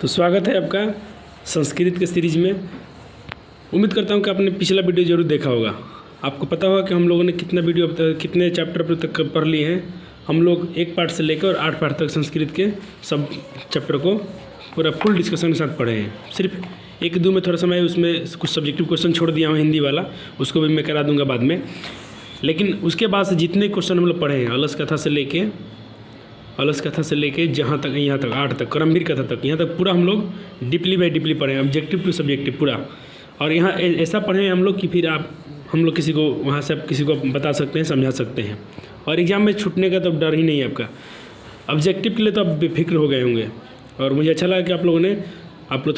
तो स्वागत है आपका संस्कृत के सीरीज में। उम्मीद करता हूँ कि आपने पिछला वीडियो जरूर देखा होगा। आपको पता होगा कि हम लोगों ने कितने चैप्टर अब तक पढ़ लिए हैं। हम लोग 1 पार्ट से लेकर 8 पार्ट तक संस्कृत के सब चैप्टर को पूरा फुल डिस्कशन के साथ पढ़े हैं। सिर्फ 1-2 में थोड़ा समय उसमें कुछ सब्जेक्टिव क्वेश्चन छोड़ दिया हूँ हिंदी वाला, उसको भी मैं करा दूँगा बाद में। लेकिन उसके बाद से जितने क्वेश्चन हम लोग पढ़े हैं अलस कथा से लेके जहाँ तक यहाँ तक 8 तक क्रमवीर कथा तक, यहाँ तक पूरा हम लोग डीपली बाई डीपली पढ़े हैं, ऑब्जेक्टिव टू सब्जेक्टिव पूरा। और यहाँ ऐसा पढ़े हैं हम लोग कि फिर हम लोग किसी को वहाँ से किसी को बता सकते हैं, समझा सकते हैं। और एग्ज़ाम में छूटने का तो डर ही नहीं है आपका। ऑब्जेक्टिव के लिए तो आप बेफिक्र हो गए होंगे। और मुझे अच्छा लगा कि आप लोग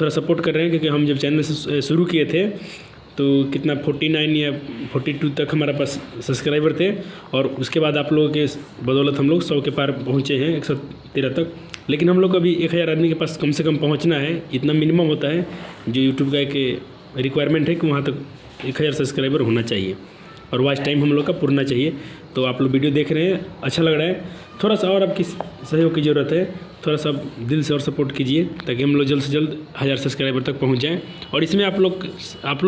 थोड़ा सपोर्ट कर रहे हैं, क्योंकि हम जब चैनल से शुरू किए थे तो कितना 49 या 42 तक हमारे पास सब्सक्राइबर थे। और उसके बाद आप लोगों के बदौलत हम लोग 100 के पार पहुँचे हैं, 113 तक। लेकिन हम लोग को अभी 1000 आदमी के पास कम से कम पहुँचना है, इतना मिनिमम होता है जो यूट्यूब का एक रिक्वायरमेंट है कि वहाँ तक 1000 सब्सक्राइबर होना चाहिए और वॉच टाइम हम लोग का पूरना चाहिए। तो आप लोग वीडियो देख रहे हैं, अच्छा लग रहा है, थोड़ा सा और आपकी सहयोग की ज़रूरत है। थोड़ा सा दिल से और सपोर्ट कीजिए ताकि हम लोग जल्द से जल्द 1000 सब्सक्राइबर तक पहुंच जाएं। और इसमें आप लोग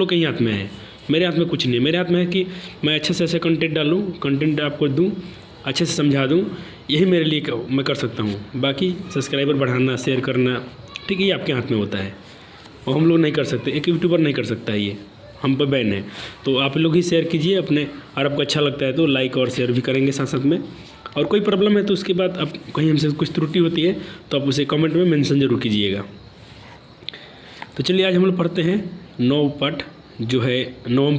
के ही हाथ में है, मेरे हाथ में कुछ नहीं है। मेरे हाथ में है कि मैं अच्छे से ऐसे कंटेंट डालूं, कंटेंट आपको दूं, अच्छे से समझा दूं, यही मेरे लिए मैं कर सकता हूं। बाकी सब्सक्राइबर बढ़ाना, शेयर करना, ठीक है, ये आपके हाथ में होता है और हम लोग नहीं कर सकते। एक यूट्यूबर नहीं कर सकता है, ये हम पर बैन है। तो आप लोग ही शेयर कीजिए अपने, और आपको अच्छा लगता है तो लाइक और शेयर भी करेंगे साथ साथ में। और कोई प्रॉब्लम है तो उसके बाद अब कहीं हमसे कुछ त्रुटि होती है तो आप उसे कमेंट में मेंशन जरूर कीजिएगा। तो चलिए आज हम लोग पढ़ते हैं 9वां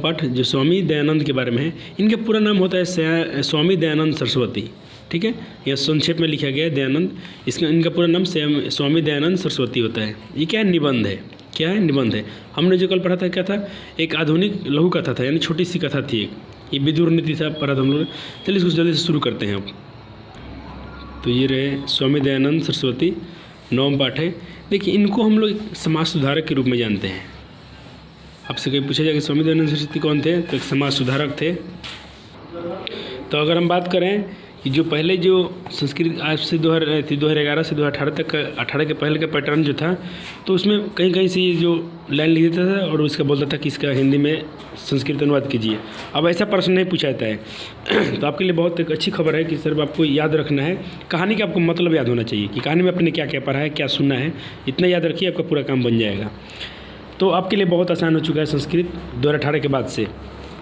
पाठ जो स्वामी दयानंद के बारे में है। इनका पूरा नाम होता है स्वामी दयानंद सरस्वती, ठीक है, यह संक्षेप में लिखा गया है दयानंद। इनका पूरा नाम स्वामी दयानंद सरस्वती होता है। ये क्या है? निबंध है। क्या है? निबंध है। हमने जो कल पढ़ा था क्या था? एक आधुनिक लघु कथा था, यानी छोटी सी कथा थी एक। ये विदुर नीति था, पढ़ा था हम लोग। चलिए इसको जल्दी से शुरू करते हैं अब। तो ये रहे स्वामी दयानंद सरस्वती, 9वां पाठ है। देखिए, इनको हम लोग समाज सुधारक के रूप में जानते हैं। आपसे कहीं पूछा जाए कि स्वामी दयानंद सरस्वती कौन थे, तो एक समाज सुधारक थे। तो अगर हम बात करें कि जो पहले जो संस्कृत आज से 2011 से 2018 तक 18 के पहले का पैटर्न जो था, तो उसमें कहीं कहीं से ये जो लाइन लिख देता था और उसका बोलता था कि इसका हिंदी में संस्कृत अनुवाद कीजिए। अब ऐसा प्रश्न नहीं पूछा जाता है। तो आपके लिए बहुत एक अच्छी खबर है कि सिर्फ आपको याद रखना है, कहानी का आपको मतलब याद होना चाहिए कि कहानी में आपने क्या क्या पढ़ा है, क्या सुना है, इतना याद रखिए, आपका पूरा काम बन जाएगा। तो आपके लिए बहुत आसान हो चुका है संस्कृत 2018 के बाद से।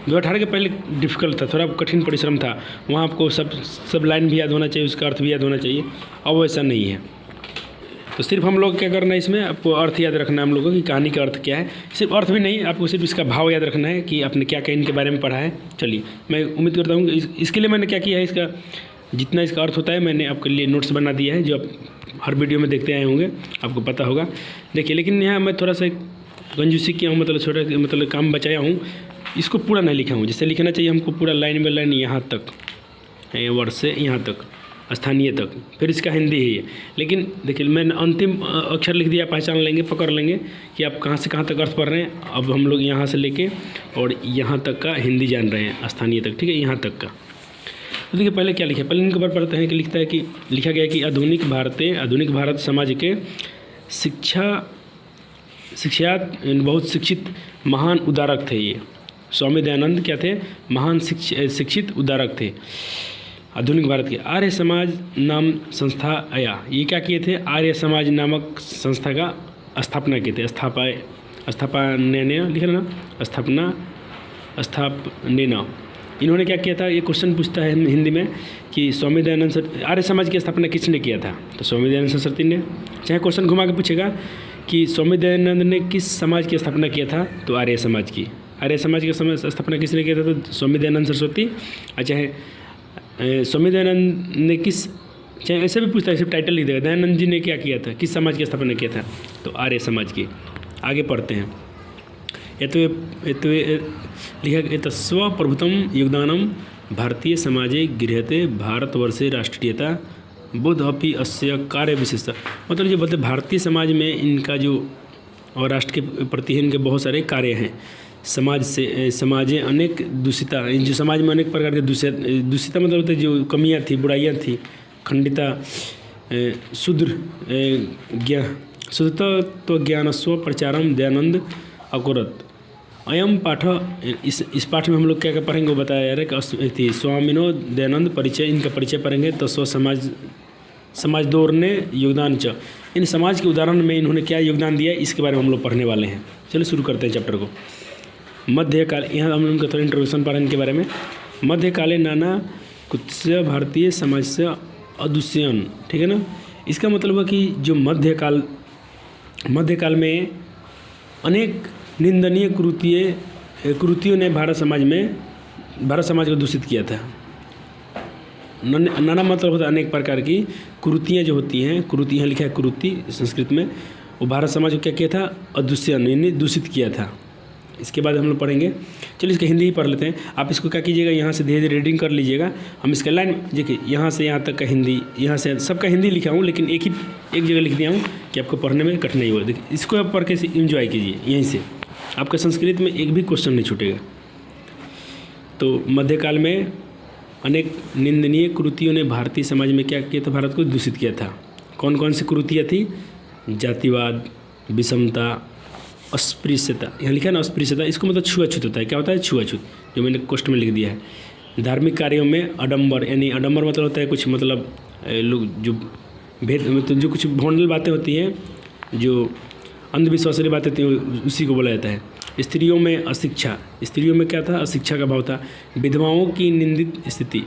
2018 के पहले डिफ़िकल्ट था, थोड़ा कठिन परिश्रम था। वहाँ आपको सब लाइन भी याद होना चाहिए, उसका अर्थ भी याद होना चाहिए। अब वैसा नहीं है। तो सिर्फ हम लोग क्या करना है, इसमें आपको अर्थ याद रखना है हम लोगों की कहानी का अर्थ क्या है। सिर्फ अर्थ भी नहीं, आपको सिर्फ इसका भाव याद रखना है कि आपने क्या क्या इनके बारे में पढ़ा है। चलिए, मैं उम्मीद करता हूँ इसके लिए मैंने क्या किया है, इसका जितना इसका अर्थ होता है मैंने आपके लिए नोट्स बना दिया है, जो आप हर वीडियो में देखते आए होंगे, आपको पता होगा। देखिए, लेकिन यहाँ मैं थोड़ा सा कंजूसी किया हूँ, मतलब काम बचाया हूँ। इसको पूरा नहीं लिखा हूँ, जैसे लिखना चाहिए हमको पूरा लाइन बाई लाइन, यहाँ तक, वर्ड से यहाँ तक, स्थानीय तक, फिर इसका हिंदी ही है। लेकिन देखिए, मैंने अंतिम अक्षर लिख दिया, पहचान लेंगे, पकड़ लेंगे कि आप कहाँ से कहाँ तक अर्थ पढ़ रहे हैं। अब हम लोग यहाँ से लेके और यहाँ तक का हिंदी जान रहे हैं, स्थानीय तक, ठीक है, यहाँ तक का। तो देखिए, पहले क्या लिखा है, पहले इनके ऊपर पढ़ते हैं कि लिखा गया कि आधुनिक भारत समाज के शिक्षात बहुत शिक्षित महान उदारक थे। ये स्वामी दयानंद क्या थे? महान शिक्षित उदारक थे। आधुनिक भारत के आर्य समाज नाम संस्था आया। ये क्या किए थे? आर्य समाज नामक संस्था का स्थापना किए थे। स्थापना इन्होंने क्या किया था? ये क्वेश्चन पूछता है हिंदी में कि स्वामी दयानंद आर्य समाज की स्थापना किसने किया था? तो स्वामी दयानंद सरस्वती ने। चाहे क्वेश्चन घुमा के पूछेगा कि स्वामी दयानंद ने किस समाज की स्थापना किया था, तो आर्य समाज की। आर्य समाज की स्थापना किसने किया था? तो स्वामी दयानंद सरस्वती। चाहे स्वामी दयानंद ने चाहे ऐसे भी पूछता है, सिर्फ टाइटल लिख देगा, दयानंद जी ने क्या किया था, किस समाज की स्थापना किया था, तो आर्य समाज की। आगे पढ़ते हैं। लिखा स्वप्रभुत्वं योगदानम भारतीय समाजे गृह्यते भारतवर्षे राष्ट्रीयता बुद्ध अपि अस्य कार्य विशेषता। मतलब जो बोलते भारतीय समाज में इनका जो और राष्ट्र के प्रति इनके बहुत सारे कार्य हैं। समाजें अनेक दूषिता, जो समाज में अनेक प्रकार के दूषिता मतलब होता है जो कमियाँ थी, बुराइयाँ थी, खंडिता, शूद्र शुद्धत्वज्ञानस्व प्रचारम दयानंद अकुरत। अयम पाठ, इस पाठ में हम लोग क्या क्या पढ़ेंगे वो बताया जा रहा है कि स्वामिनो दयानंद परिचय, इनका परिचय पढ़ेंगे। तस्व समाजदोर ने योगदान च, इन समाज के उदाहरण में इन्होंने क्या योगदान दिया इसके बारे में हम लोग पढ़ने वाले हैं। चलिए शुरू करते हैं चैप्टर को। मध्यकाल, यहाँ हम उनका थोड़ा इंट्रोडक्शन पढ़ेंगे इनके बारे में। मध्यकाले नाना कुत्स्य भारतीय समाज से अदुष्यन, ठीक है ना। इसका मतलब है कि जो मध्यकाल में अनेक निंदनीय कृतियों ने भारत समाज को दूषित किया था। नाना मतलब होता है अनेक प्रकार की कृतियाँ जो होती हैं, कृति यहाँ लिखा है कृति संस्कृत में, वो भारत समाज को क्या किया था, अदुष्यन यानी दूषित किया था। इसके बाद हम लोग पढ़ेंगे। चलिए इसका हिंदी ही पढ़ लेते हैं। आप इसको क्या कीजिएगा, यहाँ से धीरे धीरे रीडिंग कर लीजिएगा। हम इसका लाइन देखिए, यहाँ से यहाँ तक का हिंदी, यहाँ से सबका हिंदी लिखा हूँ, लेकिन एक जगह लिख दिया हूँ कि आपको पढ़ने में कठिनाई हो। देखिए इसको आप पढ़ के इंजॉय कीजिए, यहीं से आपका संस्कृत में एक भी क्वेश्चन नहीं छूटेगा। तो मध्यकाल में अनेक निंदनीय कृतियों ने भारतीय समाज में क्या किया था, भारत को दूषित किया था। कौन कौन सी कृतियाँ थी, जातिवाद, विषमता, अस्पृश्यता, यहाँ लिखा है ना अस्पृश्यता, इसको मतलब छुआछूत होता है। क्या होता है, छुआछूत, जो मैंने क्वेश्चन में लिख दिया है। धार्मिक कार्यों में आडंबर, यानी आडंबर मतलब होता है कुछ मतलब लोग जो भेद मतलब जो कुछ भोंडल बातें होती हैं, जो अंधविश्वास वाली बातें थी, उसी को बोला जाता है। स्त्रियों में अशिक्षा, स्त्रियों में क्या था, अशिक्षा का भाव था। विधवाओं की निंदित स्थिति,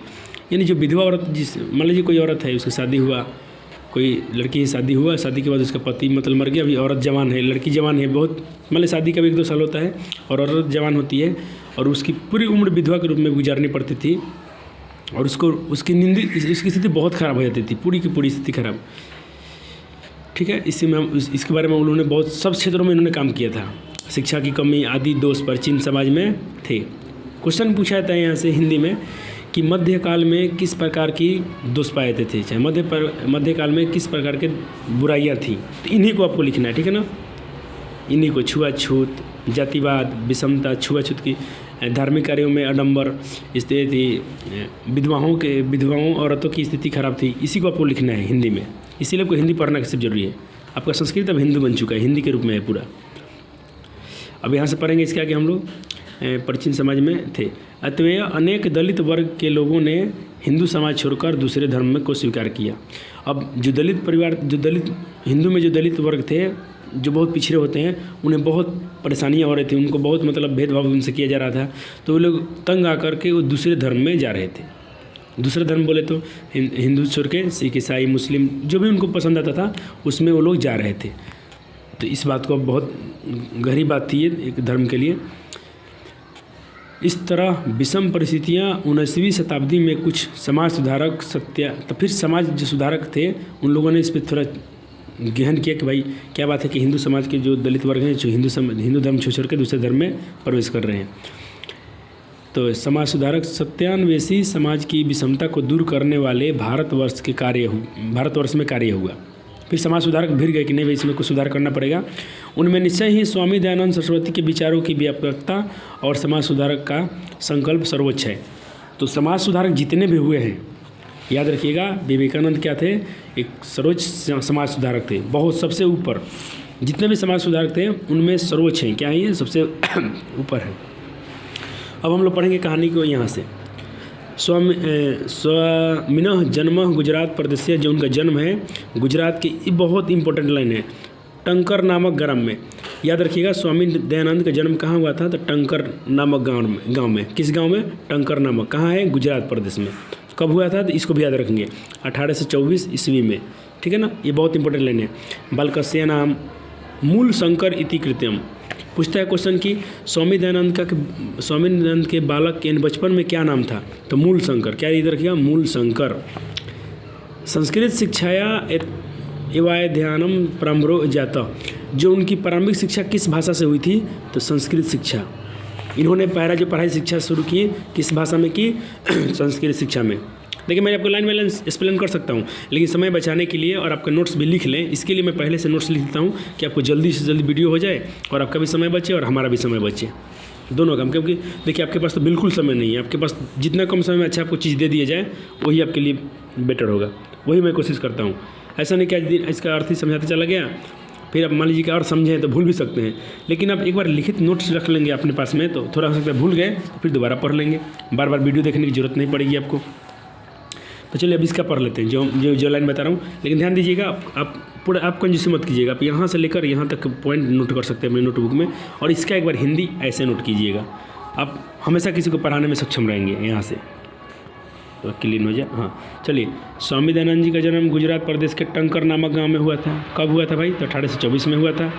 यानी जो विधवा औरत, जिस मान लीजिए कोई औरत है, उसका शादी हुआ, कोई लड़की की शादी हुआ, शादी के बाद उसका पति मतलब मर गया, अभी औरत जवान है, लड़की जवान है, बहुत मतलब शादी का भी 1-2 साल होता है और औरत जवान होती है और उसकी पूरी उम्र विधवा के रूप में गुजारनी पड़ती थी और उसकी स्थिति बहुत ख़राब हो जाती थी, पूरी की पूरी स्थिति खराब, ठीक है। इसके बारे में उन्होंने बहुत सब क्षेत्रों में इन्होंने काम किया था। शिक्षा की कमी आदि दोष प्राचीन समाज में थे। क्वेश्चन पूछा जाता है यहाँ से हिंदी में कि मध्यकाल में किस प्रकार की दोष पाए थे, चाहे मध्यकाल में किस प्रकार के बुराइयाँ थी, तो इन्हीं को आपको लिखना है, ठीक है ना। इन्हीं को, छुआछूत, जातिवाद, विषमता, छुआछूत की, धार्मिक कार्यों में आडंबर स्थिति, विधवाओं औरतों की स्थिति खराब थी, इसी को आपको लिखना है हिंदी में। इसीलिए आपको हिंदी पढ़ना सिर्फ जरूरी है। आपका संस्कृत अब हिंदू बन चुका है, हिंदी के रूप में है पूरा। अब यहाँ से पढ़ेंगे इसके आगे हम लोग प्राचीन समाज में थे। अतएव अनेक दलित वर्ग के लोगों ने हिंदू समाज छोड़कर दूसरे धर्म को स्वीकार किया। अब जो दलित हिंदू में जो दलित वर्ग थे, जो बहुत पिछड़े होते हैं, उन्हें बहुत परेशानियाँ हो रही थी, उनको बहुत मतलब भेदभाव उनसे किया जा रहा था, तो वो लोग तंग आकर के वो दूसरे धर्म में जा रहे थे। दूसरे धर्म बोले तो हिंदू छोड़ के सिख, ईसाई, मुस्लिम, जो भी उनको पसंद आता था उसमें वो लोग जा रहे थे। तो इस बात को बहुत गहरी बात थी ये एक धर्म के लिए। इस तरह विषम परिस्थितियाँ 19वीं शताब्दी में कुछ समाज सुधारक तो फिर समाज जो सुधारक थे उन लोगों ने इस पर थोड़ा गहन किया कि भाई क्या बात है कि हिंदू समाज के जो दलित वर्ग हैं, जो हिंदू धर्म छोड़ के दूसरे धर्म में प्रवेश कर रहे हैं। तो समाज सुधारक सत्यान्वेषी समाज की विषमता को दूर करने वाले भारतवर्ष में कार्य हुआ। फिर समाज सुधारक भिड़ गए कि नहीं भाई इसमें कुछ सुधार करना पड़ेगा। उनमें निश्चय ही स्वामी दयानंद सरस्वती के विचारों की व्यापकता और समाज सुधारक का संकल्प सर्वोच्च है। तो समाज सुधारक जितने भी हुए हैं, याद रखिएगा, विवेकानंद क्या थे, एक सर्वोच्च समाज सुधारक थे, बहुत सबसे ऊपर। जितने भी समाज सुधारक थे उनमें सर्वोच्च हैं, क्या है ये, सबसे ऊपर है। अब हम लोग पढ़ेंगे कहानी को यहाँ से। स्वामिनः जन्म गुजरात प्रदेश, जो उनका जन्म है गुजरात की, ये बहुत इंपॉर्टेंट लाइन है, टंकर नामक ग्राम में। याद रखिएगा स्वामी दयानंद का जन्म कहाँ हुआ था, तो टंकर नामक गांव में। किस गांव में, टंकर नामक, कहाँ है, गुजरात प्रदेश में। कब हुआ था, तो इसको भी याद रखेंगे, 1824 ईस्वी में, ठीक है ना। ये बहुत इंपॉर्टेंट लाइन है। बालकस्य नाम मूल शंकर इति कृत्यम। पूछता है क्वेश्चन कि स्वामी दयानंद के बालक के बचपन में क्या नाम था, तो मूल शंकर। क्या इधर रखिएगा, मूल शंकर। संस्कृत शिक्षाया एवं ध्यानम प्रारंभो जाता, जो उनकी प्रारंभिक शिक्षा किस भाषा से हुई थी, तो संस्कृत शिक्षा। इन्होंने पढ़ाई शिक्षा शुरू की किस भाषा में की, संस्कृत शिक्षा में। देखिए मैं आपको लाइन बाय लाइन एक्सप्लेन कर सकता हूँ, लेकिन समय बचाने के लिए और आपका नोट्स भी लिख लें, इसके लिए मैं पहले से नोट्स लिख देता हूँ कि आपको जल्दी से जल्दी वीडियो हो जाए और आपका भी समय बचे और हमारा भी समय बचे, दोनों काम। क्योंकि देखिए आपके पास तो बिल्कुल समय नहीं है, आपके पास जितना कम समय में अच्छा आपको चीज़ दे दिया जाए वही आपके लिए बेटर होगा, वही मैं कोशिश करता हूँ। ऐसा नहीं कि आज दिन इसका अर्थ ही समझाते चला गया, फिर अब मान लीजिए कि और समझें तो भूल भी सकते हैं, लेकिन अब एक बार लिखित नोट्स रख लेंगे अपने पास में तो थोड़ा हो सकता है भूल गए तो फिर दोबारा पढ़ लेंगे, बार बार वीडियो देखने की ज़रूरत नहीं पड़ेगी आपको। तो चलिए अब इसका पढ़ लेते हैं जो लाइन बता रहा हूँ। लेकिन ध्यान दीजिएगा, आप पूरा आप कंजूसी मत कीजिएगा, आप यहाँ से लेकर यहाँ तक पॉइंट नोट कर सकते हैं अपने नोटबुक में, और इसका एक बार हिंदी ऐसे नोट कीजिएगा। आप हमेशा किसी को पढ़ाने में सक्षम रहेंगे यहाँ से, तो क्लीन हो जाए। हाँ चलिए, स्वामी दयानंद जी का जन्म गुजरात प्रदेश के टंकर नामक गांव में हुआ था। कब हुआ था भाई? तो 1824 में हुआ था।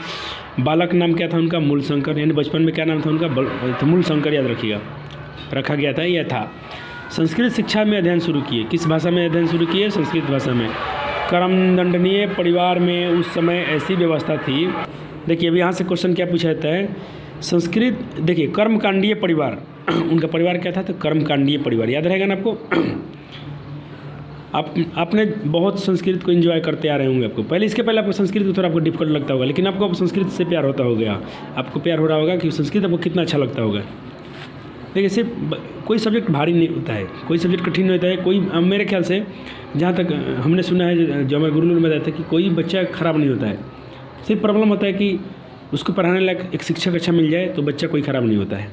बालक नाम क्या था उनका? मूलशंकर, यानी बचपन में क्या नाम था उनका? तो मूलशंकर याद रखिएगा, रखा गया था, यह था। संस्कृत शिक्षा में अध्ययन शुरू किए। किस भाषा में अध्ययन शुरू किए? संस्कृत भाषा में। कर्मदंडनीय परिवार में उस समय ऐसी व्यवस्था थी। देखिए अब यहाँ से क्वेश्चन क्या पूछा जाता है, संस्कृत, देखिए कर्मकांडीय परिवार, उनका परिवार क्या था? तो कर्मकांडीय परिवार, याद रहेगा ना आपको। आपने बहुत संस्कृत को एंजॉय करते आ रहे होंगे, आपको पहले, इसके पहले आपको संस्कृत को थोड़ा आपको डिफिकल्ट लगता होगा, लेकिन आपको अब संस्कृत से प्यार होता हो गया, आपको प्यार हो रहा होगा कि संस्कृत आपको कितना अच्छा लगता होगा। देखिए सिर्फ कोई सब्जेक्ट भारी नहीं होता है, कोई सब्जेक्ट कठिन नहीं होता है, कोई मेरे ख्याल से जहाँ तक हमने सुना है, जो हमारे गुरु लोग बताते हैं कि कोई बच्चा ख़राब नहीं होता है। सिर्फ प्रॉब्लम होता है कि उसको पढ़ाने लायक एक शिक्षक अच्छा मिल जाए तो बच्चा कोई ख़राब नहीं होता है।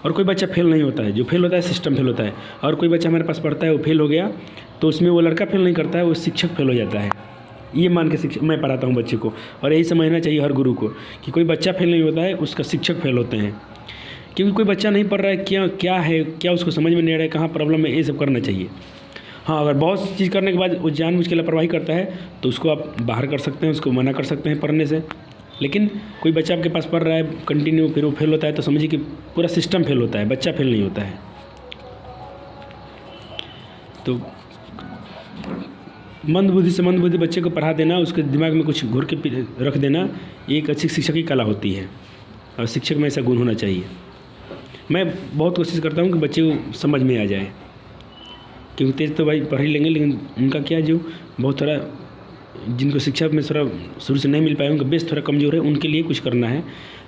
और कोई बच्चा फेल नहीं होता है, जो फेल होता है सिस्टम फेल होता है। और कोई बच्चा हमारे पास पढ़ता है वो फेल हो गया तो उसमें वो लड़का फेल नहीं करता है, वो शिक्षक फेल हो जाता है। ये मान के शिक्षक मैं पढ़ाता हूँ बच्चे को, और यही समझना चाहिए हर गुरु को कि कोई बच्चा फेल नहीं होता है, उसका शिक्षक फेल होते हैं। क्योंकि कोई बच्चा नहीं पढ़ रहा है, क्या है, क्या उसको समझ में नहीं आ रहा है, कहाँ प्रॉब्लम है, ये सब करना चाहिए। हाँ, अगर बहुत चीज़ करने के बाद वो जानबूझ के लापरवाही करता है तो उसको आप बाहर कर सकते हैं, उसको मना कर सकते हैं पढ़ने से। लेकिन कोई बच्चा आपके पास पढ़ रहा है कंटिन्यू, फिर वो फेल होता है तो समझिए कि पूरा सिस्टम फेल होता है, बच्चा फेल नहीं होता है। तो मंदबुद्धि से मंदबुद्धि बच्चे को पढ़ा देना, उसके दिमाग में कुछ घुर के रख देना, ये एक अच्छी शिक्षक की कला होती है, और शिक्षक में ऐसा गुण होना चाहिए। मैं बहुत कोशिश करता हूँ कि बच्चे को समझ में आ जाए, क्योंकि तेज़ तो भाई पढ़ ही लेंगे, लेकिन उनका क्या, जो बहुत थोड़ा जिनको शिक्षा में थोड़ा शुरू से नहीं मिल पाए, उनका बेस थोड़ा कमज़ोर है, उनके लिए कुछ करना है।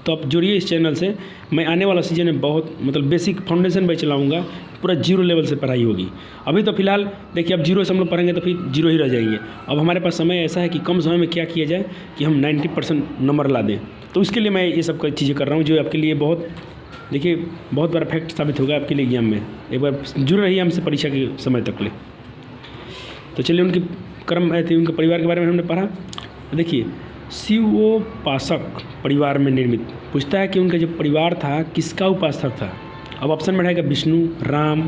तो आप जुड़िए इस चैनल से। मैं आने वाला सीजन में बहुत बेसिक फाउंडेशन पे चलाऊँगा, पूरा जीरो लेवल से पढ़ाई होगी। अभी तो फिलहाल देखिए, अब जीरो से हम लोग पढ़ेंगे तो फिर जीरो ही रह जाएंगे। अब हमारे पास समय ऐसा है कि कम समय में क्या किया जाए कि हम 90% नंबर ला दें। तो उसके लिए मैं ये सब चीज़ें कर रहा हूँ, जो आपके लिए बहुत, देखिए बहुत बड़ा फैक्ट साबित होगा आपके लिए एग्जाम में। एक बार जुड़ रही है हमसे परीक्षा के समय तक ले। तो चलिए, उनके कर्म थे, उनके परिवार के बारे में हमने पढ़ा। देखिए, शिवोपासक परिवार में निर्मित, पूछता है कि उनका जो परिवार था किसका उपासक था। अब ऑप्शन में रहेगा विष्णु, राम,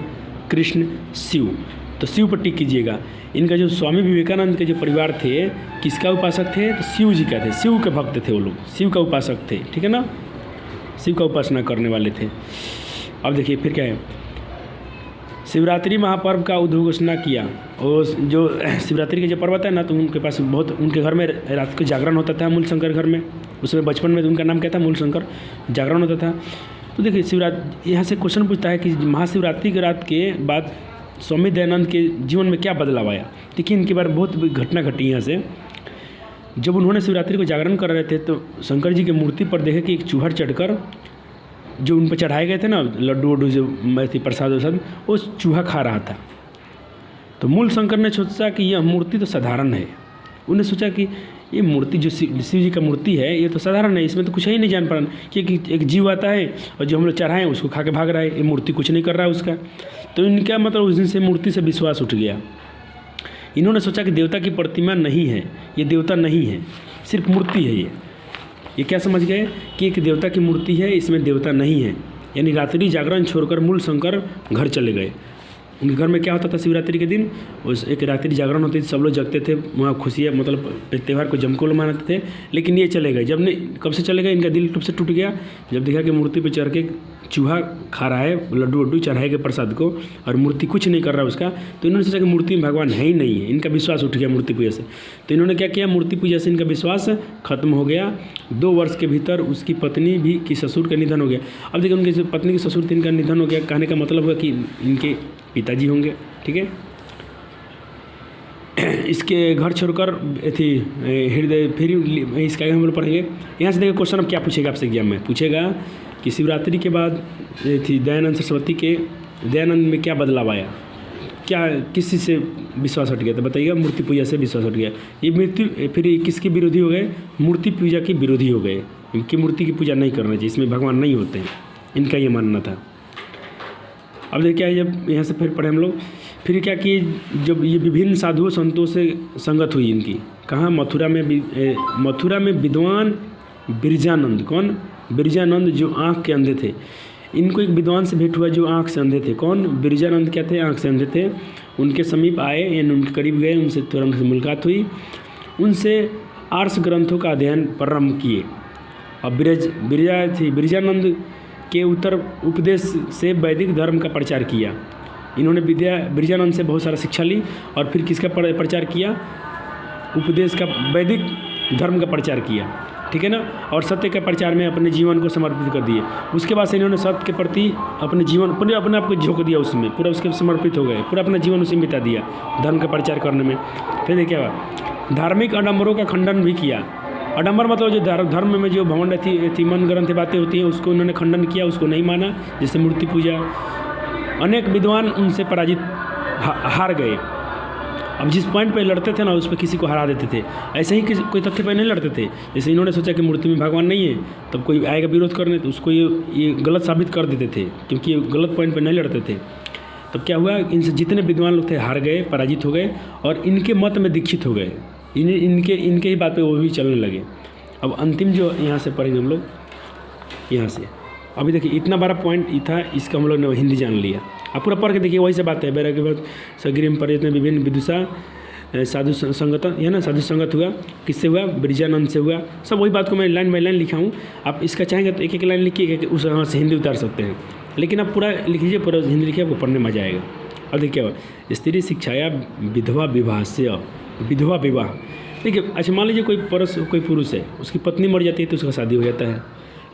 कृष्ण, शिव। तो शिव पर टिक कीजिएगा। इनका जो स्वामी विवेकानंद के जो परिवार थे किसका उपासक थे? तो शिव जी का थे, शिव के भक्त थे वो लोग, शिव का उपासक थे, ठीक है ना, शिव का उपासना करने वाले थे। अब देखिए फिर क्या है, शिवरात्रि महापर्व का उद्घोषणा किया। और जो शिवरात्रि के जो पर्व है ना, तो उनके पास बहुत, उनके घर में रात को जागरण होता था, मूलशंकर घर में। उसमें बचपन में तो उनका नाम क्या था? मूलशंकर, जागरण होता था। तो देखिए शिवरात्रि, यहाँ से क्वेश्चन पूछता है कि महाशिवरात्रि की रात के बाद स्वामी दयानंद के जीवन में क्या बदलाव आया। देखिए इनके बारे में बहुत घटना घटी यहाँ से। जब उन्होंने शिवरात्रि को जागरण कर रहे थे तो शंकर जी की मूर्ति पर देखे कि एक चूहड़ चढ़कर, जो उन पर चढ़ाए गए थे ना लड्डू वड्डू, जो थी प्रसाद वसाद, वो चूहा खा रहा था। तो मूल शंकर ने सोचा कि यह मूर्ति तो साधारण है। उन्हें सोचा कि ये मूर्ति जो शिव जी का मूर्ति है ये तो साधारण है, इसमें तो कुछ ही नहीं जान पा कि एक जीव आता है और जो हम लोग चढ़ाएँ उसको खा के भाग रहा है, ये मूर्ति कुछ नहीं कर रहा है उसका। तो इनका मतलब उस दिन से मूर्ति से विश्वास उठ गया। इन्होंने सोचा कि देवता की प्रतिमा नहीं है, ये देवता नहीं है, सिर्फ मूर्ति है ये क्या समझ गए कि एक देवता की मूर्ति है, इसमें देवता नहीं है। यानी रात्रि जागरण छोड़कर मूल शंकर घर चले गए। उनके घर में क्या होता था शिवरात्रि के दिन, उस एक रात्रि जागरण होती थी, सब लोग जगते थे, वहाँ खुशियाँ त्यौहार को जमकोल मनाते थे। लेकिन ये चले गए। जब ने कब से चले गए, इनका दिल कब से टूट गया, जब देखा कि मूर्ति पे चढ़ के चूहा खा रहा है लड्डू वड्डू चढ़ाए के प्रसाद को, और मूर्ति कुछ नहीं कर रहा उसका। तो इन्होंने सोचा कि मूर्ति में भगवान है ही नहीं है, इनका विश्वास उठ गया मूर्ति पूजा से। तो इन्होंने क्या किया, मूर्ति पूजा से इनका विश्वास खत्म हो गया। 2 वर्ष के भीतर उसकी पत्नी भी की ससुर का निधन हो गया। अब देखिए उनके पत्नी के ससुर इनका निधन हो गया, कहने का मतलब हुआ कि इनके पिताजी होंगे, ठीक है। इसके घर छोड़कर थी हृदय, फिर इसका हम लोग पढ़ेंगे। यहाँ से देखिए क्वेश्चन अब क्या पूछेगा आपसे एग्जाम में, पूछेगा कि शिवरात्रि के बाद थी दयानंद सरस्वती के, दयानंद में क्या बदलाव आया। क्या किस चीज़ से विश्वास हट गया था बताइएगा? मूर्ति पूजा से विश्वास हट गया। ये मृत्यु फिर ये किसके विरोधी हो गए? मूर्ति पूजा के विरोधी हो गए। इनकी मूर्ति की पूजा नहीं करना चाहिए, इसमें भगवान नहीं होते हैं, इनका ये मानना था। अब देखिए क्या, जब यहाँ से फिर पढ़े हम लोग, फिर क्या कि जब ये विभिन्न साधुओं संतों से संगत हुई इनकी, कहाँ? मथुरा में विद्वान बिरजानंद। कौन? बिरजानंद, जो आँख के अंधे थे। इनको एक विद्वान से भेंट हुआ जो आँख से अंधे थे। कौन? बिरजानंद क्या थे? आँख से अंधे थे। उनके समीप आए, यानी उनके करीब गए, उनसे तुरंत से मुलाकात हुई, उनसे आर्ष ग्रंथों का अध्ययन प्रारंभ किए। अब बिरजानंद के उत्तर उपदेश से वैदिक धर्म का प्रचार किया। इन्होंने बिरजानंद से बहुत सारा शिक्षा ली और फिर किसका प्रचार किया? उपदेश का, वैदिक धर्म का प्रचार किया, ठीक है ना। और सत्य के प्रचार में अपने जीवन को समर्पित कर दिए। उसके बाद से इन्होंने सत्य के प्रति अपने जीवन, अपने आप को झोंक दिया, उसमें पूरा उसके समर्पित हो गए, पूरा अपना जीवन उसी में बिता दिया धर्म का प्रचार करने में। फिर देखिए क्या, धार्मिक आडम्बरों का खंडन भी किया। आडम्बर मतलब जो धर्म में जो भवंड थी मन ग्रंथ बातें होती हैं, उसको उन्होंने खंडन किया, उसको नहीं माना, जैसे मूर्ति पूजा। अनेक विद्वान उनसे पराजित हार गए। अब जिस पॉइंट पे लड़ते थे ना, उस पर किसी को हरा देते थे। ऐसे ही कोई तथ्य पे नहीं लड़ते थे। जैसे इन्होंने सोचा कि मूर्ति में भगवान नहीं है, तब कोई आएगा विरोध करने तो उसको ये गलत साबित कर देते थे, क्योंकि ये गलत पॉइंट पे नहीं लड़ते थे। तब क्या हुआ, इनसे जितने विद्वान लोग थे हार गए, पराजित हो गए और इनके मत में दीक्षित हो गए। इनके ही बात पे वो भी चलने लगे। अब अंतिम जो यहाँ से पढ़ेंगे हम लोग, यहाँ से अभी देखिए इतना बड़ा पॉइंट ये था, इसका हम लोग ने हिंदी जान लिया। आप पूरा पढ़ के देखिए, वही से बात है। बैरा के बाद सगीर में पर्यटन विभिन्न विदुषा साधु संगत, है ना, साधु संगत हुआ। किससे हुआ? बिरजानंद से हुआ। सब वही बात को मैं लाइन बाई लाइन लिखा हूँ। आप इसका चाहेंगे तो एक एक लाइन लिखिए, उस वहाँ से हिंदी उतार सकते हैं, लेकिन आप पूरा लिख लीजिए, पूरा हिंदी लिखिए, आपको पढ़ने मजा आएगा। अब देखिए क्या हुआ, स्त्री शिक्षाया विधवा विवाह से, विधवा विवाह। देखिए अच्छा, मान लीजिए कोई पुरुष है, उसकी पत्नी मर जाती है तो उसका शादी हो जाता है।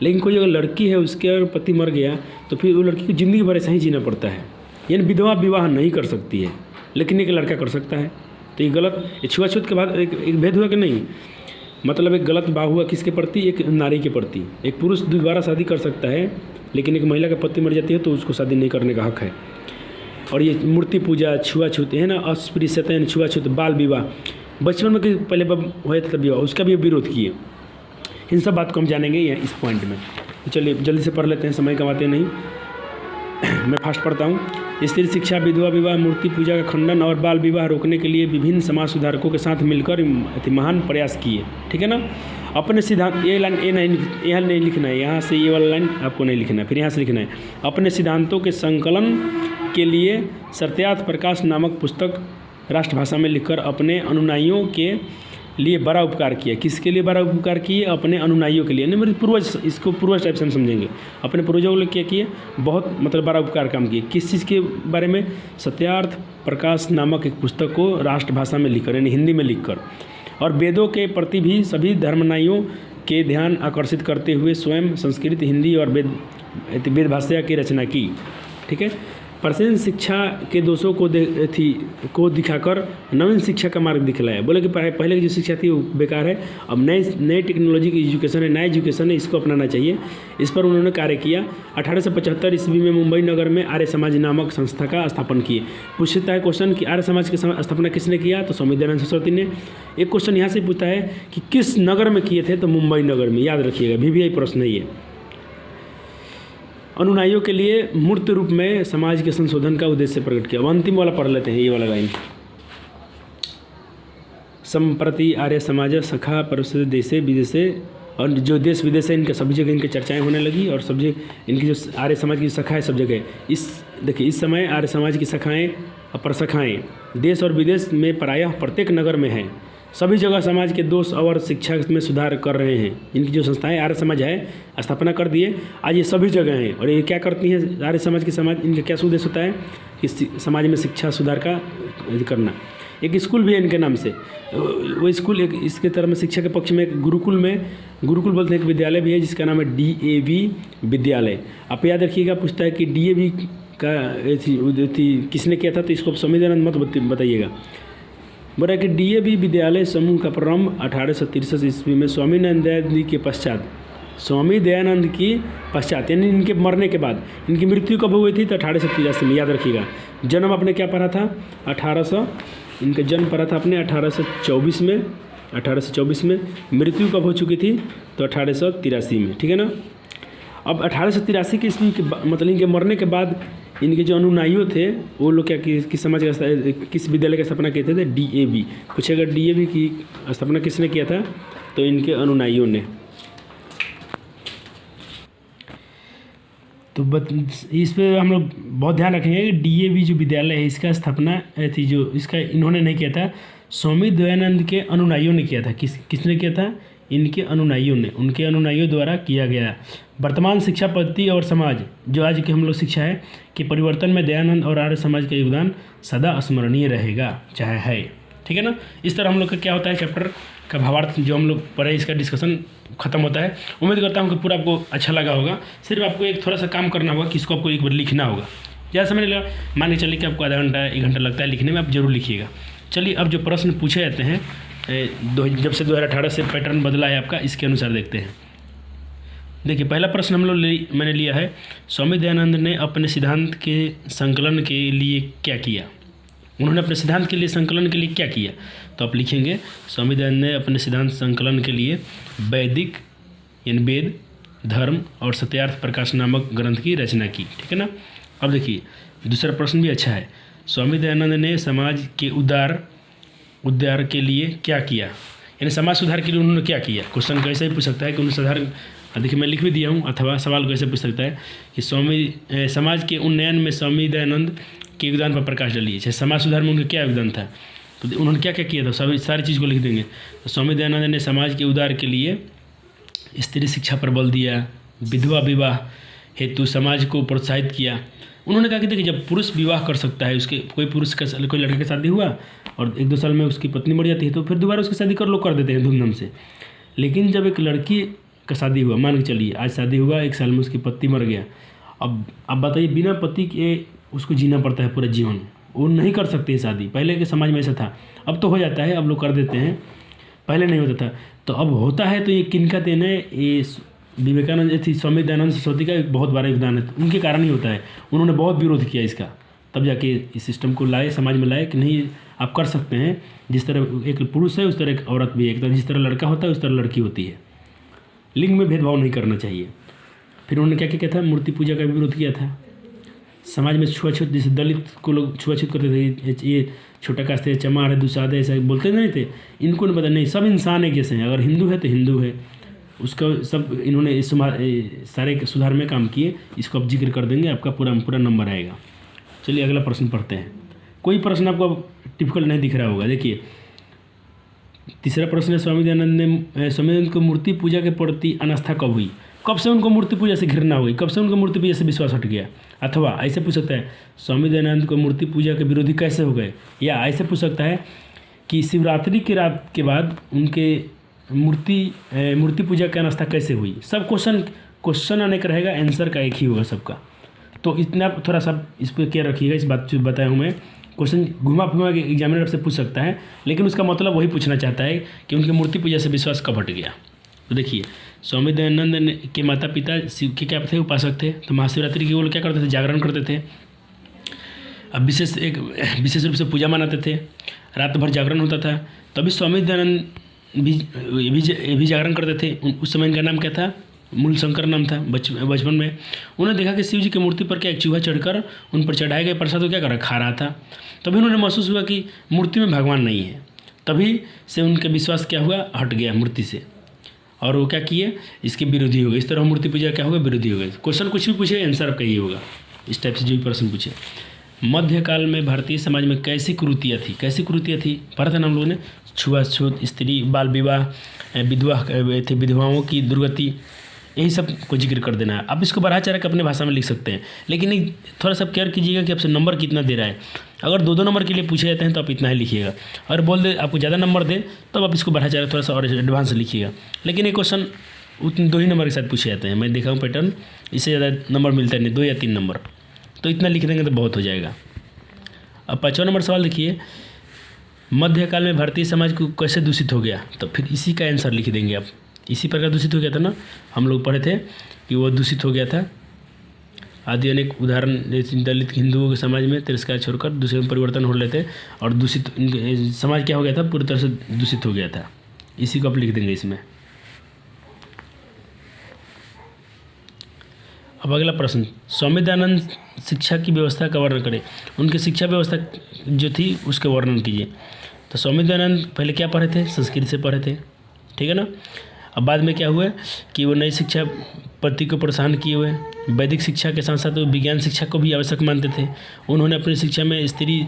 लेकिन कोई अगर लड़की है, उसके अगर पति मर गया तो फिर वो लड़की को ज़िंदगी भर ऐसा ही जीना पड़ता है। यानी विधवा विवाह नहीं कर सकती है, लेकिन एक लड़का कर सकता है। तो ये गलत, छुआछूत के बाद एक भेद हुआ कि नहीं? मतलब एक गलत भाव हुआ किसके प्रति? एक नारी के प्रति। एक पुरुष दोबारा शादी कर सकता है, लेकिन एक महिला का पति मर जाती है तो उसको शादी नहीं करने का हक है। और ये मूर्ति पूजा, छुआछूत है ना, अस्पृश्यता, छुआछूत, बाल विवाह, बचपन में पहले हुआ था विवाह, उसका भी विरोध किए। इन सब बात को हम जानेंगे इस पॉइंट में। तो चलिए जल्दी से पढ़ लेते हैं, समय कमाते नहीं। मैं फास्ट पढ़ता हूँ। स्त्री शिक्षा, विधवा विवाह, मूर्ति पूजा का खंडन और बाल विवाह रोकने के लिए विभिन्न समाज सुधारकों के साथ मिलकर महान प्रयास किए, ठीक है ना। अपने सिद्धांत, ये लाइन यहाँ नहीं लिखना है, यहाँ से ये वाला लाइन आपको नहीं लिखना है, फिर यहाँ से लिखना है। अपने सिद्धांतों के संकलन के लिए सत्यार्थ प्रकाश नामक पुस्तक राष्ट्रभाषा में लिखकर अपने अनुयायियों के लिए बड़ा उपकार किया। किसके लिए बड़ा उपकार किए? अपने अनुयायियों के लिए, नहीं मेरे पूर्वज, इसको पूर्वज टाइप से हम समझेंगे। अपने पूर्वजों के लिए क्या किए? बहुत मतलब बड़ा उपकार काम किए। किस चीज़ के बारे में? सत्यार्थ प्रकाश नामक एक पुस्तक को राष्ट्रभाषा में लिखकर, यानी हिंदी में लिखकर, और वेदों के प्रति भी सभी धर्मानुयायियों के ध्यान आकर्षित करते हुए स्वयं संस्कृत, हिंदी और वेद भाषा की रचना की, ठीक है। प्राचीन शिक्षा के दोषों को दिखाकर नवीन शिक्षा का मार्ग दिखलाया। बोले कि पहले की जो शिक्षा थी वो बेकार है, अब नई टेक्नोलॉजी की एजुकेशन है, नया एजुकेशन है, इसको अपनाना चाहिए। इस पर उन्होंने कार्य किया। 1875 ईस्वी में मुंबई नगर में आर्य समाज नामक संस्था का स्थापन किए। पूछता है क्वेश्चन कि आर्य समाज की स्थापना किसने किया? तो स्वामी दयानंद सरस्वती ने। एक क्वेश्चन यहाँ से पूछता है कि किस नगर में किए थे? तो मुंबई नगर में, याद रखिएगा, VVI प्रश्न है ये। अनुयायियों के लिए मूर्त रूप में समाज के संशोधन का उद्देश्य प्रकट किया। अब अंतिम वाला पढ़ लेते हैं, ये वाला लाइन। संप्रति आर्य समाज सखा परिषद देशे विदेशे, और जो देश विदेश है इनके सभी जगह इनकी चर्चाएं होने लगी, और सब जगह इनकी जो आर्य समाज की शाखा है सब जगह। देखिए इस समय आर्य समाज की शाखाएँ और प्रशाखाएँ देश और विदेश में प्रायः प्रत्येक नगर में हैं। सभी जगह समाज के दोष और शिक्षा में सुधार कर रहे हैं। इनकी जो संस्थाएं आर्य समाज है स्थापना कर दिए, आज ये सभी जगह हैं। और ये क्या करती हैं आर्य समाज की? इनका क्या उद्देश्य होता है कि समाज में शिक्षा सुधार का करना। एक स्कूल भी है इनके नाम से, वो स्कूल एक इसके तरह में शिक्षा के पक्ष में एक गुरुकुल बोलते हैं, एक विद्यालय भी है जिसका नाम है DAV विद्यालय। आप याद रखिएगा, पूछता है कि DAV का किसने किया था? तो इसको स्वामी दयानंद मत बताइएगा। बोला कि DAV विद्यालय समूह का प्रारंभ 1863 ईस्वी में स्वामी नंदादि के पश्चात स्वामी दयानंद की पश्चात यानी इनके मरने के बाद, इनकी मृत्यु कब हुई थी? तो 1883 में, याद रखिएगा। जन्म आपने क्या पढ़ा था? 1800, इनका जन्म पढ़ा था अपने 1824 में, 1824 में। मृत्यु कब हो चुकी थी? तो 1883 में, ठीक है ना। अब 1883 की ईस्वी के मतलब इनके मरने के बाद इनके जो अनुयायी थे वो लोग क्या किस समाज का, किस विद्यालय की स्थापना किए थे? DAV। पूछेगा DAV की स्थापना किसने किया था? तो इनके अनुयायियों ने। तो इस पे हम लोग बहुत ध्यान रखेंगे कि DAV जो विद्यालय है इसका स्थापना थी जो इसका इन्होंने नहीं किया था, स्वामी दयानंद के अनुयायियों ने किया था। किसने किया था? इनके अनुयायियों ने, उनके अनुयायियों द्वारा किया गया। वर्तमान शिक्षा पद्धति और समाज, जो आज की हम लोग शिक्षा है कि परिवर्तन में दयानंद और आर्य समाज का योगदान सदा स्मरणीय रहेगा, चाहे है, ठीक है ना। इस तरह हम लोग का क्या होता है, चैप्टर का भावार्थ जो हम लोग पढ़े इसका डिस्कशन खत्म होता है। उम्मीद करता हूँ कि पूरा आपको अच्छा लगा होगा। सिर्फ आपको एक थोड़ा सा काम करना होगा कि इसको आपको एक बार लिखना होगा। ज़्यादा समय नहीं लगा, मान के चलिए कि आपको आधा घंटा 1 घंटा लगता है लिखने में, आप जरूर लिखिएगा। चलिए अब जो प्रश्न पूछे जाते हैं जब से 2018 से पैटर्न बदला है आपका, इसके अनुसार देखते हैं। देखिए पहला प्रश्न हम लोग मैंने लिया है, स्वामी दयानंद ने अपने सिद्धांत के संकलन के लिए क्या किया? उन्होंने अपने सिद्धांत के लिए संकलन के लिए क्या किया? तो आप लिखेंगे स्वामी दयानंद ने अपने सिद्धांत संकलन के लिए वैदिक यानी वेद, धर्म और सत्यार्थ प्रकाश नामक ग्रंथ की रचना की, ठीक है ना। अब देखिए दूसरा प्रश्न भी अच्छा है, स्वामी दयानंद ने समाज के उद्धार के लिए क्या किया? यानी समाज सुधार के लिए उन्होंने क्या किया? क्वेश्चन कैसे भी पूछ सकता है कि उन्होंने सुधार, देखिए मैं लिख भी दिया हूँ, अथवा सवाल कैसे पूछ सकता है कि समाज के उन्नयन में स्वामी दयानंद के योगदान पर प्रकाश डालिए, चाहे समाज सुधार में उनका क्या योगदान था, तो उन्होंने क्या क्या किया था, सारी चीज़ को लिख देंगे। तो स्वामी दयानंद ने समाज के उद्धार के लिए स्त्री शिक्षा पर बल दिया, विधवा विवाह हेतु समाज को प्रोत्साहित किया। उन्होंने कहा कि देखिए जब पुरुष विवाह कर सकता है, उसके कोई लड़के की शादी हुआ और 1-2 साल में उसकी पत्नी मर जाती है तो फिर दोबारा उसकी शादी कर देते हैं धूमधाम से। लेकिन जब एक लड़की का शादी हुआ, मान के चलिए आज शादी हुआ, 1 साल में उसकी पति मर गया, अब बताइए बिना पति के उसको जीना पड़ता है पूरा जीवन, वो नहीं कर सकते शादी। पहले के समाज में ऐसा था, अब तो हो जाता है, अब लोग कर देते हैं, पहले नहीं होता था। तो अब होता है तो ये किनका देन है? ये विवेकानंद थी, स्वामी दयानंद सरस्वती का एक बहुत बड़ा योगदान है, उनके कारण ही होता है। उन्होंने बहुत विरोध किया इसका, तब जाके इस सिस्टम को लाए, समाज में लाए कि नहीं आप कर सकते हैं, जिस तरह एक पुरुष है उस तरह एक औरत भी है, जिस तरह लड़का होता है उस तरह लड़की होती है, लिंग में भेदभाव नहीं करना चाहिए। फिर उन्होंने क्या क्या किया था? मूर्ति पूजा का विरोध किया था। समाज में छुआछूत, जैसे दलित को लोग छुआछूत करते थे, ये छोटा कास्ट है, चमार है, दुसाध है, ऐसा बोलते नहीं थे। इनको नहीं पता, नहीं सब इंसान एक जैसे हैं, अगर हिंदू है तो हिंदू है, उसका सब इन्होंने सारे सुधार में काम किए। इसको आप जिक्र कर देंगे, आपका पूरा नंबर आएगा। चलिए अगला प्रश्न पढ़ते हैं। कोई प्रश्न आपको डिफिकल्ट नहीं दिख रहा होगा। देखिए तीसरा प्रश्न है, स्वामी दयानंद को मूर्ति पूजा के प्रति अनास्था कब हुई? कब से उनको मूर्ति पूजा से घृणा हुई? कब से उनको मूर्ति पूजा से विश्वास हट गया? अथवा ऐसे पूछ सकता है, स्वामी दयानंद को मूर्ति पूजा के विरोधी कैसे हो गए? या ऐसे पूछ सकता है कि शिवरात्रि की रात के बाद उनके मूर्ति पूजा की अनास्था कैसे हुई? सब क्वेश्चन अनेक रहेगा, आंसर का एक ही होगा सबका। तो इतना थोड़ा सा इस पर केयर रखिएगा, इस बात जो बताया हूँ मैं। क्वेश्चन घुमा फिमा के एग्जामिनर से पूछ सकता है, लेकिन उसका मतलब वही पूछना चाहता है कि उनके मूर्ति पूजा से विश्वास कब हट गया। तो देखिए स्वामी दयानंद के माता पिता शिव के क्या थे? उपासक थे। तो महाशिवरात्रि के वो लोग क्या करते थे? जागरण करते थे। अब विशेष रूप से पूजा मनाते थे, रात भर जागरण होता था। तभी स्वामी दयानंद भी जागरण करते थे। उस समय इनका नाम क्या था? मूल शंकर नाम था। बचपन में उन्होंने देखा कि शिव जी की मूर्ति पर क्या एक चूहा चढ़कर उन पर चढ़ाए गए प्रसाद को क्या कर रहा, खा रहा था। तभी उन्होंने महसूस हुआ कि मूर्ति में भगवान नहीं है। तभी से उनका विश्वास क्या हुआ? हट गया मूर्ति से, और वो क्या किए? इसके विरोधी हो गए। इस तरह मूर्ति पूजा क्या होगा? विरोधी हो गए। क्वेश्चन कुछ भी पूछे, आंसर आपका यही होगा। इस टाइप से जो भी प्रश्न पूछे। मध्यकाल में भारतीय समाज में कैसी कुरीतियाँ थी? पढ़ा था ना हम लोगों ने, छुआछूत, स्त्री बाल विवाह, विधवाओं की दुर्गति, यही सब को जिक्र कर देना है। आप इसको बढ़ा चढ़ा के अपने भाषा में लिख सकते हैं, लेकिन थोड़ा सा केयर कीजिएगा कि आपसे नंबर कितना दे रहा है। अगर 2-2 नंबर के लिए पूछे जाते हैं तो आप इतना ही लिखिएगा, और बोल दे आपको ज़्यादा नंबर दे तो आप इसको बढ़ा चढ़ा थोड़ा सा और एडवांस लिखिएगा। लेकिन ये क्वेश्चन उतने 2 ही नंबर के साथ पूछे जाते हैं। मैं देखा हूँ पैटर्न, इससे ज़्यादा नंबर मिलता नहीं, 2 या 3 नंबर। तो इतना लिख देंगे तो बहुत हो जाएगा। अब 5वां नंबर सवाल देखिए, मध्यकाल में भारतीय समाज को कैसे दूषित हो गया? तो फिर इसी का आंसर लिख देंगे आप। इसी प्रकार दूषित हो गया था ना, हम लोग पढ़े थे कि वो दूषित हो गया था। आदि अनेक उदाहरण जैसे दलित हिंदुओं के समाज में तिरस्कार छोड़कर दूसरे में परिवर्तन हो लेते और दूषित समाज क्या हो गया था, पूरी तरह से दूषित हो गया था। इसी को आप लिख देंगे इसमें। अब अगला प्रश्न, स्वामी दयानंद शिक्षा की व्यवस्था का वर्णन करें। उनकी शिक्षा व्यवस्था जो थी उसके वर्णन कीजिए। तो स्वामी दयानंद पहले क्या पढ़े थे, संस्कृत से पढ़े थे, ठीक है ना। अब बाद में क्या हुआ कि वो नई शिक्षा पद्धति को प्रोत्साहन किए हुए वैदिक शिक्षा के साथ साथ वो विज्ञान शिक्षा को भी आवश्यक मानते थे। उन्होंने अपनी शिक्षा में स्त्री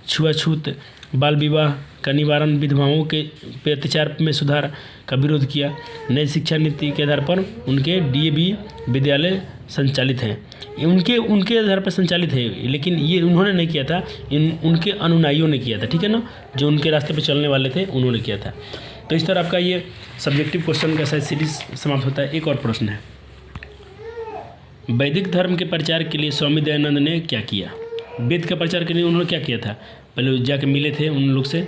छुआछूत, बाल विवाह का निवारण, विधवाओं के पे अत्याचार में सुधार का विरोध किया। नई शिक्षा नीति के आधार पर उनके डीएवी विद्यालय संचालित हैं। उनके आधार पर संचालित है, लेकिन ये उन्होंने नहीं किया था, उनके अनुयायियों ने किया था, ठीक है ना। जो उनके रास्ते पर चलने वाले थे उन्होंने किया था। तो इस तरह आपका ये सब्जेक्टिव क्वेश्चन का शायद सीरीज समाप्त होता है। एक और प्रश्न है, वैदिक धर्म के प्रचार के लिए स्वामी दयानंद ने क्या किया। वेद का प्रचार के लिए उन्होंने क्या किया था, पहले जाके मिले थे उन लोग से।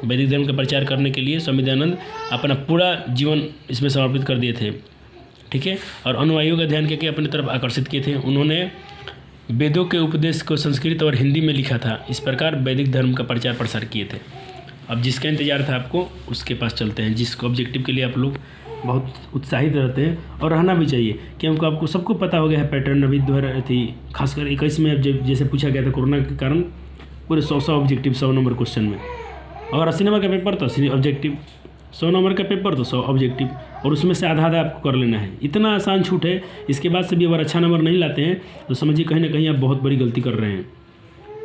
वैदिक धर्म का प्रचार करने के लिए स्वामी दयानंद अपना पूरा जीवन इसमें समर्पित कर दिए थे, ठीक है। और अनुयायियों का ध्यान करके अपनी तरफ आकर्षित किए थे। उन्होंने वेदों के उपदेश को संस्कृत और हिंदी में लिखा था। इस प्रकार वैदिक धर्म का प्रचार प्रसार किए थे। अब जिसका इंतजार था आपको उसके पास चलते हैं, जिसको ऑब्जेक्टिव के लिए आप लोग बहुत उत्साहित रहते हैं और रहना भी चाहिए, क्योंकि आपको सबको पता हो गया है पैटर्न अभी दोहरा थी। खासकर 21 में जब जैसे पूछा गया था कोरोना के कारण पूरे 100 ऑब्जेक्टिव 100 नंबर क्वेश्चन में। अगर 80 नंबर का पेपर तो 80 ऑब्जेक्टिव, 100 नंबर का पेपर तो 100 ऑब्जेक्टिव, और उसमें से आधा आधा आपको कर लेना है। इतना आसान छूट है। इसके बाद से भी अगर अच्छा नंबर नहीं लाते हैं तो समझिए कहीं ना कहीं आप बहुत बड़ी गलती कर रहे हैं,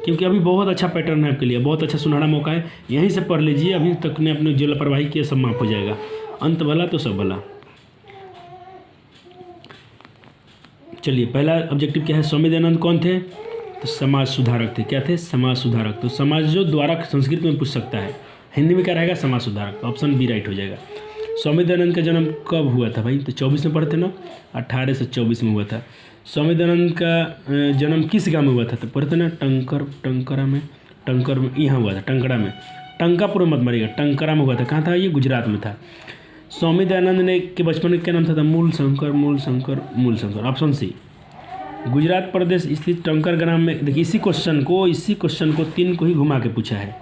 क्योंकि अभी बहुत अच्छा पैटर्न है आपके लिए, बहुत अच्छा सुनहरा मौका है। यहीं से पढ़ लीजिए। अभी तक ने अपने जो लापरवाही किया सब माफ हो जाएगा। अंत भला तो सब भला। चलिए, पहला ऑब्जेक्टिव क्या है, स्वामी दयानंद कौन थे, तो समाज सुधारक थे। क्या थे, समाज सुधारक। तो समाज जो द्वारा संस्कृत में पूछ सकता है, हिंदी में क्या रहेगा, समाज सुधारक। ऑप्शन बी राइट हो जाएगा। स्वामी दयानंद का जन्म कब हुआ था भाई, तो 24 में पढ़ते ना, 1824 में हुआ था। स्वामी दयानंद का जन्म किस गाँव में हुआ था, तो पढ़ते ना टंकरा में यहाँ हुआ था, टंकड़ा में। टंकापुर मत मारिएगा, टंकरा में हुआ था। कहाँ था ये, गुजरात में था। स्वामी दयानंद ने के बचपन में क्या नाम था, मूल शंकर। Option C. गुजरात प्रदेश स्थित टंकर ग्राम में। देखिए इसी क्वेश्चन को 3 को ही घुमा के पूछा है।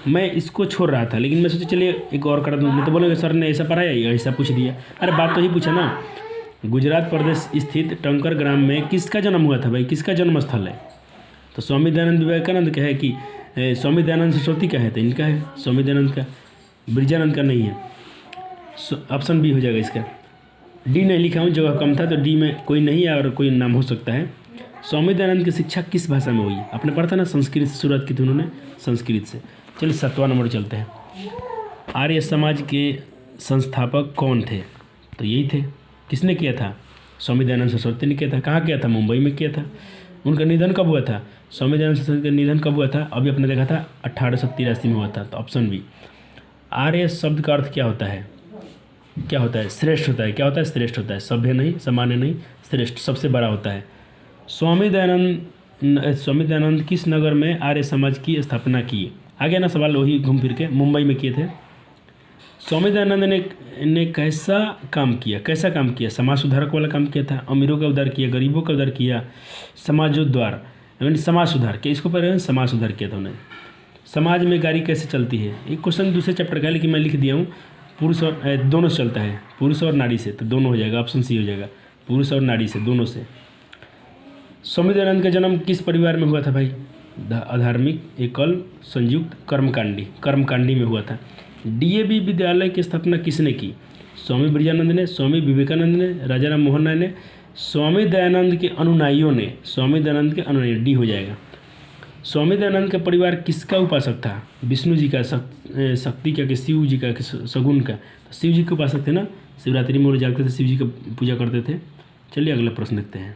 मैं इसको छोड़ रहा था, लेकिन मैं सोचा चलिए एक और कर दूँ। नहीं तो बोलेंगे सर ने ऐसा पढ़ाया, ऐसा पूछ दिया। अरे बात तो ही पूछा ना। गुजरात प्रदेश स्थित टंकर ग्राम में किसका जन्म हुआ था भाई, किसका जन्म स्थल है, तो स्वामी दयानंद विवेकानंद का है कि स्वामी दयानंद सरस्वती का है, तो इनका है स्वामी दयानंद का, ब्रिजानंद का नहीं है। ऑप्शन बी हो जाएगा इसका। डी नहीं लिखा हूँ, जगह कम था, तो डी में कोई नहीं है और कोई नाम हो सकता है। स्वामी दयानंद की शिक्षा किस भाषा में हुई, आपने पढ़ा था ना, संस्कृत से शुरुआत की थी उन्होंने, संस्कृत से। चलिए 7वां नंबर चलते हैं। आर्य समाज के संस्थापक कौन थे, तो यही थे। किसने किया था, स्वामी दयानंद सरस्वती ने किया था। कहाँ किया था, मुंबई में किया था। उनका निधन कब हुआ था, स्वामी दयानंद सरस्वती का निधन कब हुआ था, अभी आपने देखा था 1883 में हुआ था। तो ऑप्शन बी। आर्य शब्द का अर्थ क्या होता है, श्रेष्ठ होता है। क्या होता है, श्रेष्ठ होता है, सभ्य नहीं, सामान्य नहीं, श्रेष्ठ, सबसे बड़ा होता है। स्वामी दयानंद किस नगर में आर्य समाज की स्थापना की, आ गया ना सवाल, वही घूम फिर के मुंबई में किए थे। स्वामी दयानंद ने कैसा काम किया, समाज सुधारक वाला काम किया था, अमीरों का उद्धार किया, गरीबों का उद्धार किया, समाजोद्धार यानी समाज सुधार के, इसको पहले समाज सुधार किया था उन्होंने। समाज में गाड़ी कैसे चलती है, एक क्वेश्चन दूसरे चैप्टर का है, लेकिन मैं लिख दिया हूँ। पुरुष और दोनों से चलता है, पुरुष और नारी से, तो दोनों हो जाएगा, ऑप्शन सी हो जाएगा, पुरुष और नारी से, दोनों से। स्वामी दयानंद का जन्म किस परिवार में हुआ था भाई, अधार्मिक, एकल, संयुक्त, कर्मकांडी में हुआ था। डीएवी विद्यालय की स्थापना किसने की, स्वामी ब्रजानंद ने, स्वामी विवेकानंद ने, राजा राम मोहन राय ने, स्वामी दयानंद के अनुयायियों ने, डी हो जाएगा। स्वामी दयानंद का परिवार किसका उपासक था, विष्णु जी का, शक्ति का, कि शिव जी का, कि सगुन का, तो शिव जी के उपासक थे ना, शिवरात्रि में वो जागते थे, शिव जी का पूजा करते थे। चलिए अगला प्रश्न देखते हैं।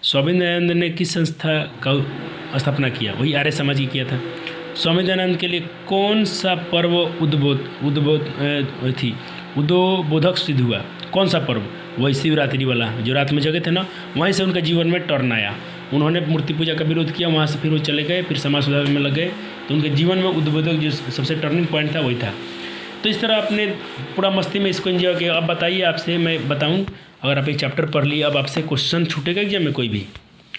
स्वामी दयानंद ने किस संस्था का स्थापना किया, वही आर्य समाज की किया था। स्वामी दयानंद के लिए कौन सा पर्व उद्बोधक सिद्ध हुआ, कौन सा पर्व, वही शिवरात्रि वाला, जो रात में जगे थे ना, वहीं से उनका जीवन में टर्न आया। उन्होंने मूर्ति पूजा का विरोध किया, वहाँ से फिर वो चले गए, फिर समाज सुधार में लग गए, तो उनके जीवन में उद्बोधक जो सबसे टर्निंग पॉइंट था वही था। तो इस तरह आपने पूरा मस्ती में इसको एंजॉय किया। अब बताइए, आपसे मैं बताऊँ, अगर आप एक चैप्टर पढ़ लिए, अब आपसे क्वेश्चन छूटेगा एग्जाम में कोई भी,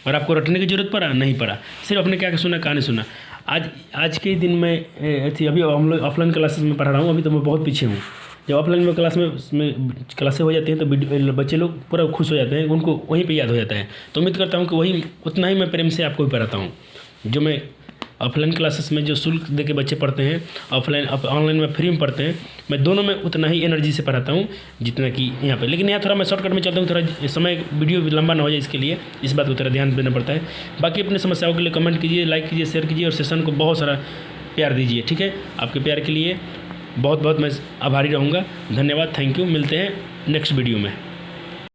और आपको रटने की जरूरत पड़ा? नहीं पड़ा। सिर्फ आपने क्या सुना, कहानी सुना। आज के दिन में अभी हम लोग ऑफलाइन क्लासेस में पढ़ा रहा हूँ, अभी तो मैं बहुत पीछे हूँ। जब ऑफलाइन में क्लासें हो जाती हैं तो बच्चे लोग पूरा खुश हो जाते हैं, उनको वहीं पे याद हो जाता है। तो उम्मीद करता हूँ कि वही उतना ही मैं प्रेम से आपको भी पढ़ाता हूँ। जो मैं ऑफलाइन क्लासेस में जो शुल्क दे के बच्चे पढ़ते हैं, ऑनलाइन में फ्री में पढ़ते हैं, मैं दोनों में उतना ही एनर्जी से पढ़ाता हूँ जितना कि यहाँ पे। लेकिन यहाँ थोड़ा मैं शॉर्टकट में चलता हूँ, थोड़ा समय वीडियो लंबा ना हो जाए, इसके लिए इस बात को थोड़ा ध्यान देना पड़ता है। बाकी अपनी समस्याओं के लिए कमेंट कीजिए, लाइक कीजिए, शेयर कीजिए और सेशन को बहुत सारा प्यार दीजिए। ठीक है, आपके प्यार के लिए बहुत बहुत मैं आभारी रहूँगा। धन्यवाद, थैंक यू। मिलते हैं नेक्स्ट वीडियो में।